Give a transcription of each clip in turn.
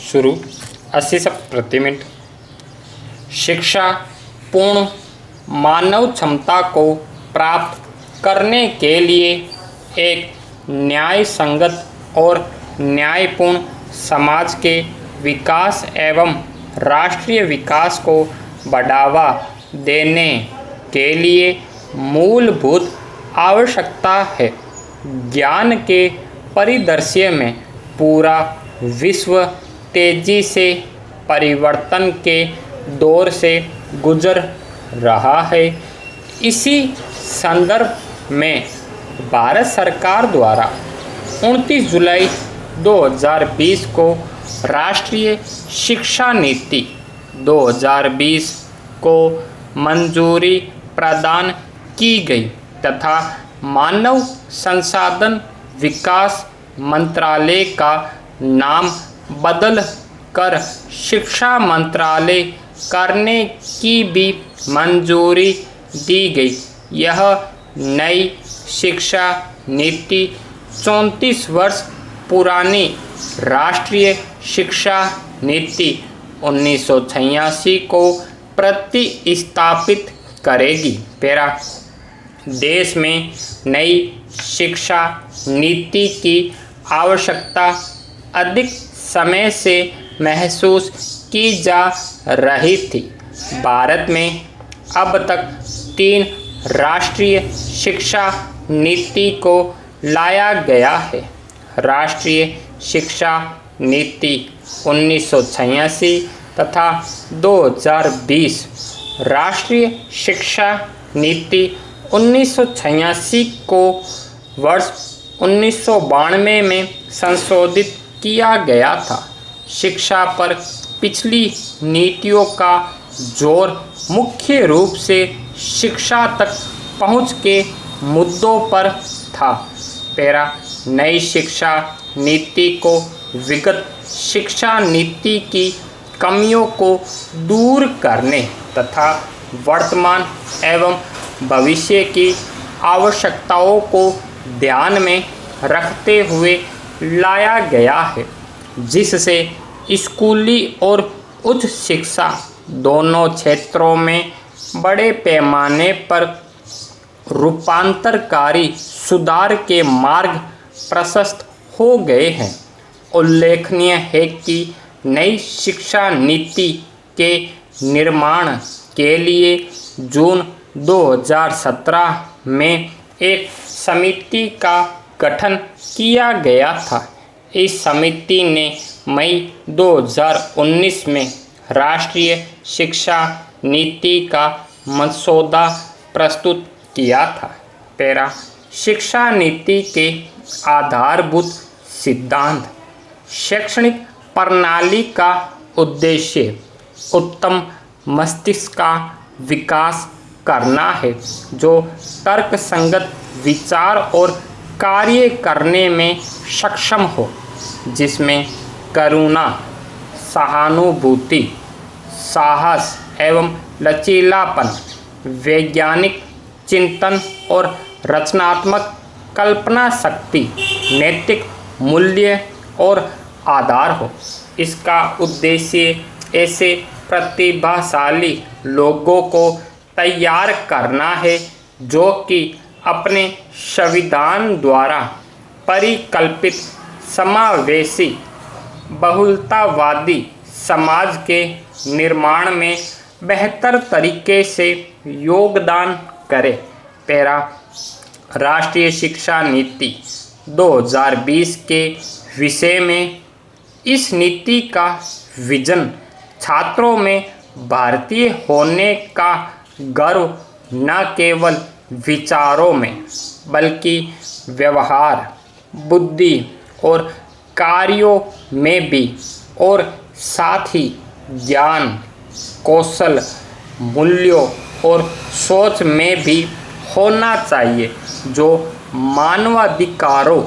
शुरू 80 शब्द प्रति मिनट। शिक्षा पूर्ण मानव क्षमता को प्राप्त करने के लिए एक न्याय संगत और न्यायपूर्ण समाज के विकास एवं राष्ट्रीय विकास को बढ़ावा देने के लिए मूलभूत आवश्यकता है। ज्ञान के परिदृश्य में पूरा विश्व तेजी से परिवर्तन के दौर से गुजर रहा है। इसी संदर्भ में भारत सरकार द्वारा 29 जुलाई 2020 को राष्ट्रीय शिक्षा नीति 2020 को मंजूरी प्रदान की गई तथा मानव संसाधन विकास मंत्रालय का नाम बदल कर शिक्षा मंत्रालय करने की भी मंजूरी दी गई। यह नई शिक्षा नीति 34 वर्ष पुरानी राष्ट्रीय शिक्षा नीति 1986 को प्रतिस्थापित करेगी। देश में नई शिक्षा नीति की आवश्यकता अधिक समय से महसूस की जा रही थी। भारत में अब तक 3 राष्ट्रीय शिक्षा नीति को लाया गया है। राष्ट्रीय शिक्षा नीति 1986 तथा 2020। राष्ट्रीय शिक्षा नीति 1986 को वर्ष 1992 में संशोधित किया गया था। शिक्षा पर पिछली नीतियों का जोर मुख्य रूप से शिक्षा तक पहुँच के मुद्दों पर था। नई शिक्षा नीति को विगत शिक्षा नीति की कमियों को दूर करने तथा वर्तमान एवं भविष्य की आवश्यकताओं को ध्यान में रखते हुए लाया गया है, जिससे स्कूली और उच्च शिक्षा दोनों क्षेत्रों में बड़े पैमाने पर रूपांतरकारी सुधार के मार्ग प्रशस्त हो गए हैं। उल्लेखनीय है कि नई शिक्षा नीति के निर्माण के लिए जून 2017 में एक समिति का गठन किया गया था। इस समिति ने मई 2019 में राष्ट्रीय शिक्षा नीति का मसौदा प्रस्तुत किया था। शिक्षा नीति के आधारभूत सिद्धांत। शैक्षणिक प्रणाली का उद्देश्य उत्तम मस्तिष्क का विकास करना है, जो तर्कसंगत विचार और कार्य करने में सक्षम हो, जिसमें करुणा, सहानुभूति, साहस एवं लचीलापन, वैज्ञानिक चिंतन और रचनात्मक कल्पना शक्ति, नैतिक मूल्य और आधार हो। इसका उद्देश्य ऐसे प्रतिभाशाली लोगों को तैयार करना है जो कि अपने संविधान द्वारा परिकल्पित समावेशी बहुलतावादी समाज के निर्माण में बेहतर तरीके से योगदान करे। राष्ट्रीय शिक्षा नीति 2020 के विषय में इस नीति का विजन छात्रों में भारतीय होने का गर्व न केवल विचारों में बल्कि व्यवहार, बुद्धि और कार्यों में भी, और साथ ही ज्ञान, कौशल, मूल्यों और सोच में भी होना चाहिए, जो मानवाधिकारों,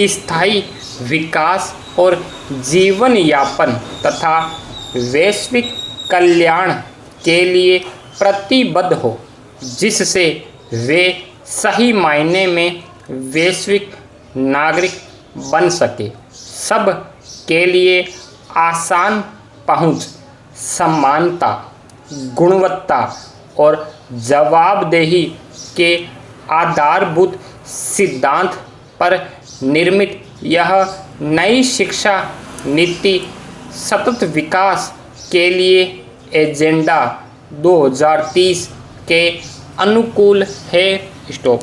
स्थायी विकास और जीवन यापन तथा वैश्विक कल्याण के लिए प्रतिबद्ध हो, जिससे वे सही मायने में वैश्विक नागरिक बन सके। सब के लिए आसान पहुंच, समानता, गुणवत्ता और जवाबदेही के आधारभूत सिद्धांत पर निर्मित यह नई शिक्षा नीति सतत विकास के लिए एजेंडा 2030 के अनुकूल है। स्टॉप।